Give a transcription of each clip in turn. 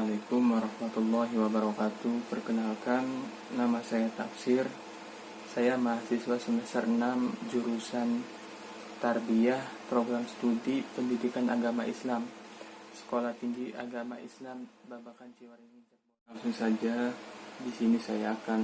Assalamualaikum warahmatullahi wabarakatuh. Perkenalkan, nama saya Tafsir. Saya mahasiswa semester 6 jurusan Tarbiyah, program studi Pendidikan Agama Islam, Sekolah Tinggi Agama Islam Babakan Ciwaringin. Langsung saja, di sini saya akan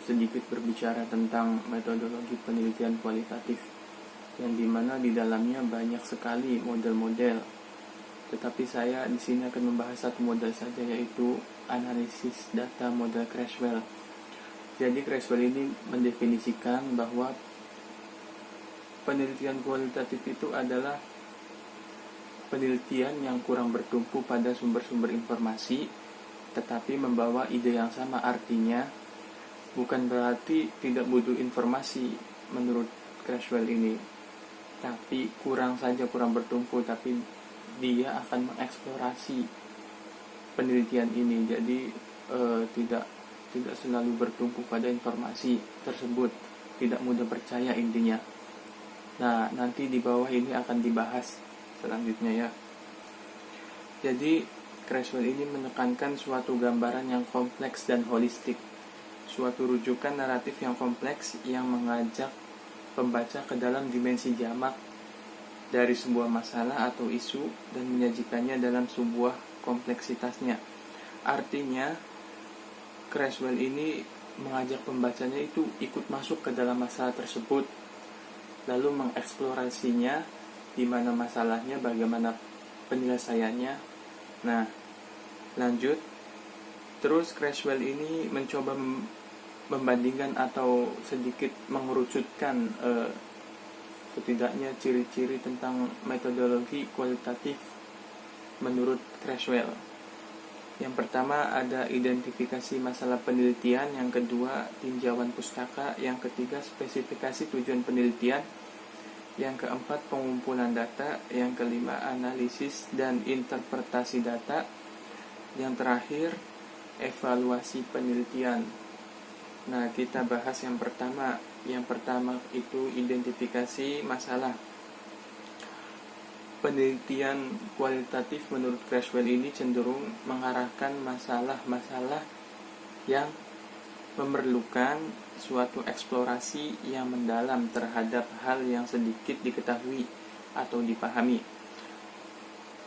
sedikit berbicara tentang metodologi penelitian kualitatif, yang dimana di dalamnya banyak sekali model-model. Tetapi saya di sini akan membahas satu model saja, yaitu analisis data model Creswell. Jadi Creswell ini mendefinisikan bahwa penelitian kualitatif itu adalah penelitian yang kurang bertumpu pada sumber-sumber informasi, tetapi membawa ide yang sama. Artinya, bukan berarti tidak butuh informasi menurut Creswell ini, tapi kurang bertumpu, tapi dia akan mengeksplorasi penelitian ini. Jadi tidak selalu bertumpu pada informasi tersebut, tidak mudah percaya intinya. Nah, nanti di bawah ini akan dibahas selanjutnya ya. Jadi Creswell ini menekankan suatu gambaran yang kompleks dan holistik, suatu rujukan naratif yang kompleks yang mengajak pembaca ke dalam dimensi jamak dari sebuah masalah atau isu dan menyajikannya dalam sebuah kompleksitasnya. Artinya, Creswell ini mengajak pembacanya itu ikut masuk ke dalam masalah tersebut, lalu mengeksplorasinya, di mana masalahnya, bagaimana penyelesaiannya. Nah, lanjut. Terus Creswell ini mencoba membandingkan atau sedikit mengerucutkan setidaknya ciri-ciri tentang metodologi kualitatif menurut Creswell. Yang pertama ada identifikasi masalah penelitian, yang kedua tinjauan pustaka, yang ketiga spesifikasi tujuan penelitian, yang keempat pengumpulan data, yang kelima analisis dan interpretasi data, yang terakhir evaluasi penelitian. Nah, kita bahas yang pertama. Yang pertama itu identifikasi masalah. Penelitian kualitatif menurut Creswell ini cenderung mengarahkan masalah-masalah yang memerlukan suatu eksplorasi yang mendalam terhadap hal yang sedikit diketahui atau dipahami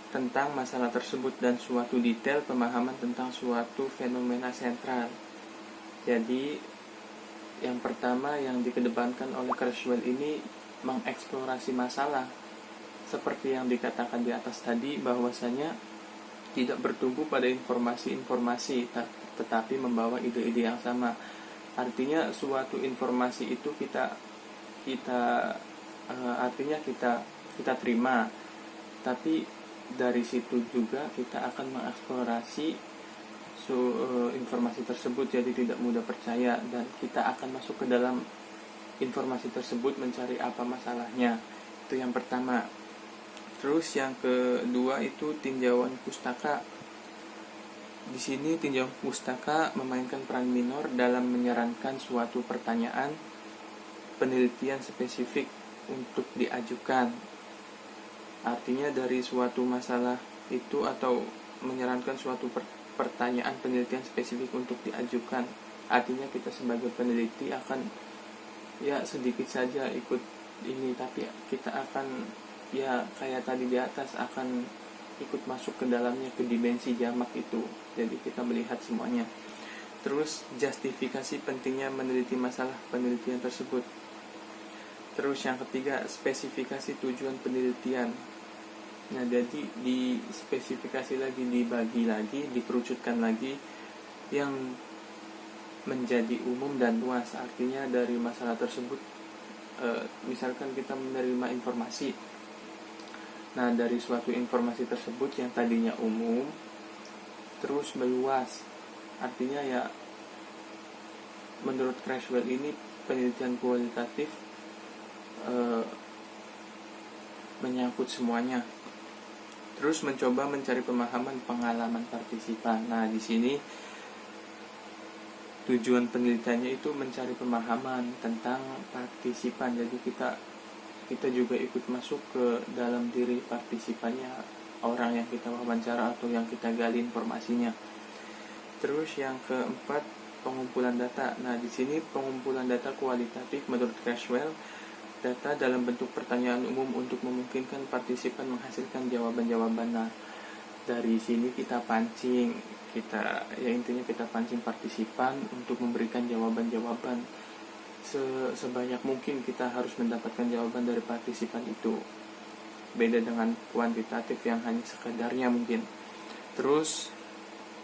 tentang masalah tersebut, dan suatu detail pemahaman tentang suatu fenomena sentral. Jadi yang pertama yang dikedepankan oleh Creswell ini mengeksplorasi masalah, seperti yang dikatakan di atas tadi, bahwasanya tidak bertumpu pada informasi-informasi, tetapi membawa ide-ide yang sama. Artinya suatu informasi itu kita terima, tapi dari situ juga kita akan mengeksplorasi informasi tersebut. Jadi tidak mudah percaya, dan kita akan masuk ke dalam informasi tersebut mencari apa masalahnya. Itu yang pertama. Terus yang kedua itu tinjauan pustaka. Di sini tinjauan pustaka memainkan peran minor dalam menyarankan suatu pertanyaan penelitian spesifik untuk diajukan. Artinya dari suatu masalah itu, atau menyarankan suatu pertanyaan penelitian spesifik untuk diajukan. Artinya kita sebagai peneliti akan sedikit saja ikut ini, tapi kita akan kayak tadi di atas akan ikut masuk ke dalamnya, ke dimensi jamak itu. Jadi kita melihat semuanya. Terus justifikasi pentingnya meneliti masalah penelitian tersebut. Terus yang ketiga spesifikasi tujuan penelitian. Nah, jadi dispesifikasi lagi, dibagi lagi, dikerucutkan lagi yang menjadi umum dan luas. Artinya dari masalah tersebut, misalkan kita menerima informasi. Nah, dari suatu informasi tersebut yang tadinya umum, terus meluas. Artinya menurut Creswell ini penelitian kualitatif menyangkut semuanya. Terus mencoba mencari pemahaman pengalaman partisipan. Nah, di sini tujuan penelitiannya itu mencari pemahaman tentang partisipan. Jadi kita juga ikut masuk ke dalam diri partisipannya, orang yang kita wawancara atau yang kita gali informasinya. Terus yang keempat, pengumpulan data. Nah, di sini pengumpulan data kualitatif menurut Creswell, data dalam bentuk pertanyaan umum untuk memungkinkan partisipan menghasilkan jawaban-jawaban. Nah, dari sini kita pancing, intinya kita pancing partisipan untuk memberikan jawaban-jawaban. Sebanyak mungkin kita harus mendapatkan jawaban dari partisipan itu. Beda dengan kuantitatif yang hanya sekadarnya mungkin. Terus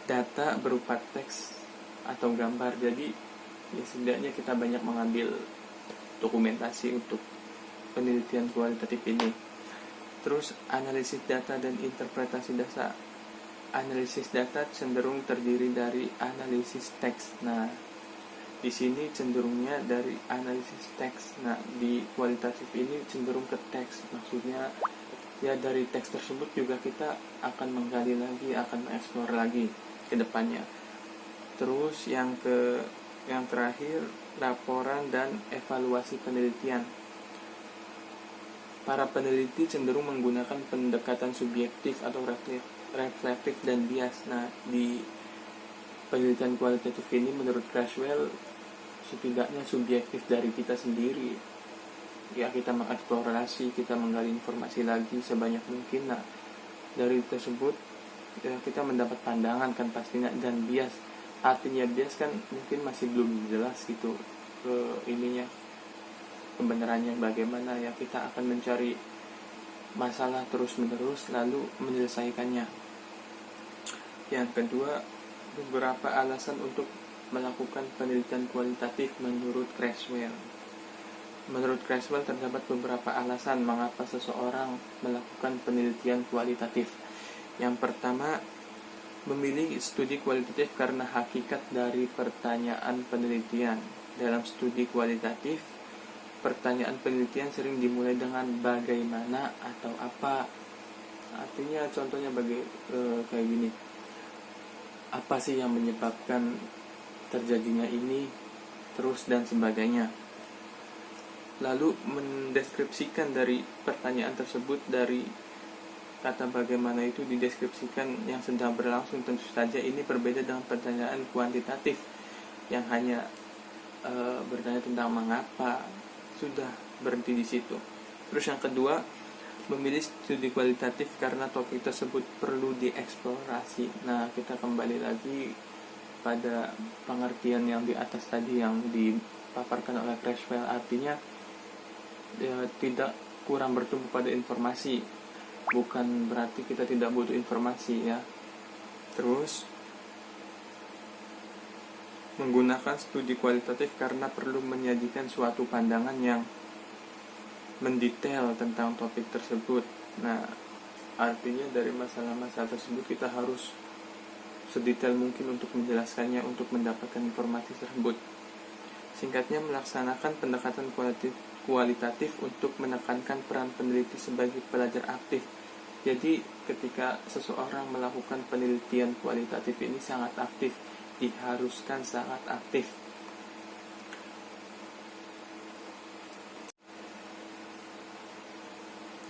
data berupa teks atau gambar. Jadi ya setidaknya kita banyak mengambil dokumentasi untuk penelitian kualitatif ini. Terus analisis data dan interpretasi data. Analisis data cenderung terdiri dari analisis teks. Nah, di sini cenderungnya dari analisis teks. Nah, di kualitatif ini cenderung ke teks. Maksudnya ya dari teks tersebut juga kita akan menggali lagi, akan mengeksplor lagi ke depannya. Terus yang terakhir, laporan dan evaluasi penelitian. Para peneliti cenderung menggunakan pendekatan subjektif atau reflektif dan bias. Nah, di penelitian kualitatif ini menurut Creswell setidaknya subjektif dari kita sendiri. Ya, kita mengeksplorasi, kita menggali informasi lagi sebanyak mungkin. Nah, dari tersebut ya, kita mendapat pandangan kan pastinya, dan bias. Artinya bias kan mungkin masih belum jelas gitu kebenarannya bagaimana, ya kita akan mencari masalah terus menerus lalu menyelesaikannya. Yang kedua, beberapa alasan untuk melakukan penelitian kualitatif menurut Creswell. Menurut Creswell terdapat beberapa alasan mengapa seseorang melakukan penelitian kualitatif. Yang pertama, memilih studi kualitatif karena hakikat dari pertanyaan penelitian. Dalam studi kualitatif, pertanyaan penelitian sering dimulai dengan bagaimana atau apa. Artinya contohnya kayak gini. Apa sih yang menyebabkan terjadinya ini, terus dan sebagainya. Lalu mendeskripsikan dari pertanyaan tersebut, dari kata bagaimana itu dideskripsikan yang sedang berlangsung. Tentu saja ini berbeda dengan pertanyaan kuantitatif yang hanya bertanya tentang mengapa, sudah berhenti di situ. Terus yang kedua, memilih studi kualitatif karena topik tersebut perlu dieksplorasi. Nah, kita kembali lagi pada pengertian yang di atas tadi yang dipaparkan oleh Creswell. Artinya ya, tidak kurang bertumbuh pada informasi, bukan berarti kita tidak butuh informasi ya. Terus menggunakan studi kualitatif karena perlu menyajikan suatu pandangan yang mendetail tentang topik tersebut. Nah, artinya dari masalah-masalah tersebut kita harus sedetail mungkin untuk menjelaskannya, untuk mendapatkan informasi tersebut. Singkatnya, melaksanakan pendekatan kualitatif untuk menekankan peran peneliti sebagai pelajar aktif. Jadi ketika seseorang melakukan penelitian kualitatif ini sangat aktif, diharuskan sangat aktif.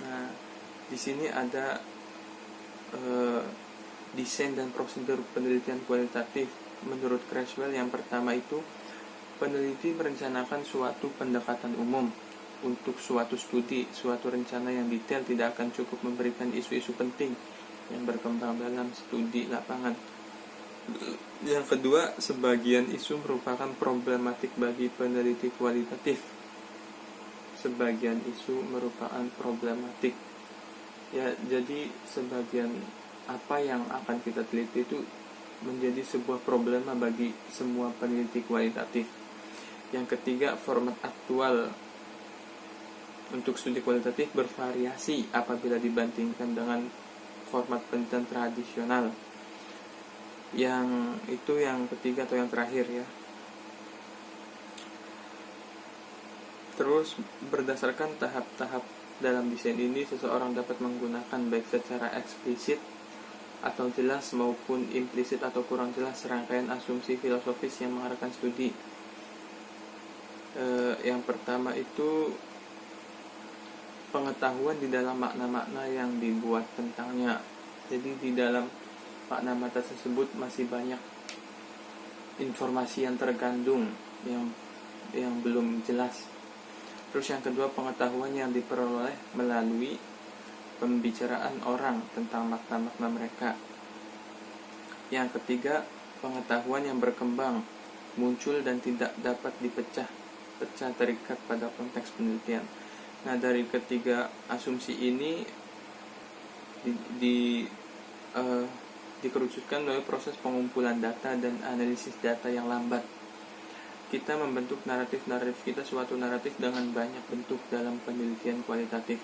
Nah, di sini ada desain dan prosedur penelitian kualitatif menurut Creswell. Yang pertama itu, peneliti merencanakan suatu pendekatan umum untuk suatu studi. Suatu rencana yang detail tidak akan cukup memberikan isu-isu penting yang berkembang dalam studi lapangan. Yang kedua, sebagian isu merupakan problematik bagi peneliti kualitatif. Sebagian isu merupakan problematik. Ya, jadi sebagian apa yang akan kita teliti itu menjadi sebuah problema bagi semua peneliti kualitatif. Yang ketiga, format aktual untuk studi kualitatif bervariasi apabila dibandingkan dengan format penelitian tradisional. Yang ketiga atau yang terakhir ya. Terus berdasarkan tahap-tahap dalam desain ini, seseorang dapat menggunakan baik secara eksplisit atau jelas maupun implisit atau kurang jelas serangkaian asumsi filosofis yang mengarahkan studi. Yang pertama itu pengetahuan di dalam makna-makna yang dibuat tentangnya. Jadi di dalam makna mata tersebut masih banyak informasi yang terkandung yang belum jelas. Terus yang kedua, pengetahuan yang diperoleh melalui pembicaraan orang tentang makna-makna mereka. Yang ketiga, pengetahuan yang berkembang, muncul dan tidak dapat dipecah terikat pada konteks penelitian. Nah, dari ketiga asumsi ini dikerucutkan melalui proses pengumpulan data dan analisis data yang lambat. Kita membentuk naratif-naratif kita, suatu naratif dengan banyak bentuk dalam penelitian kualitatif.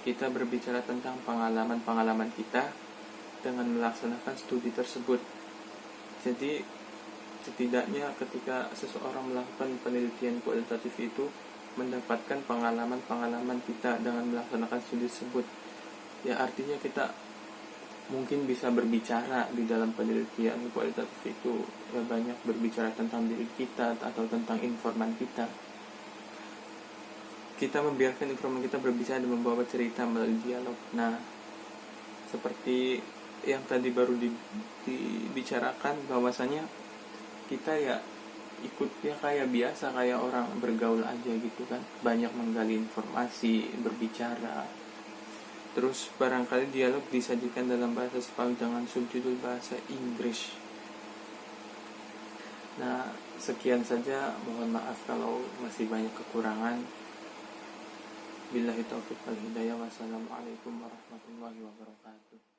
Kita berbicara tentang pengalaman-pengalaman kita dengan melaksanakan studi tersebut. Jadi setidaknya ketika seseorang melakukan penelitian kualitatif itu mendapatkan pengalaman-pengalaman kita dengan melaksanakan studi tersebut, ya artinya kita mungkin bisa berbicara di dalam penelitian kualitatif itu, ya banyak berbicara tentang diri kita atau tentang informan kita. Kita membiarkan informan kita berbicara dan membawa cerita melalui dialog. Nah, seperti yang tadi baru dibicarakan, bahwasanya kita ya ikutnya kayak biasa, kayak orang bergaul aja gitu kan, banyak menggali informasi, berbicara. Terus barangkali dialog disajikan dalam bahasa Spanyol dengan subjudul bahasa Inggris. Nah, sekian saja, mohon maaf kalau masih banyak kekurangan. Billahi taufiq wal hidayah. Wassalamualaikum warahmatullahi wabarakatuh.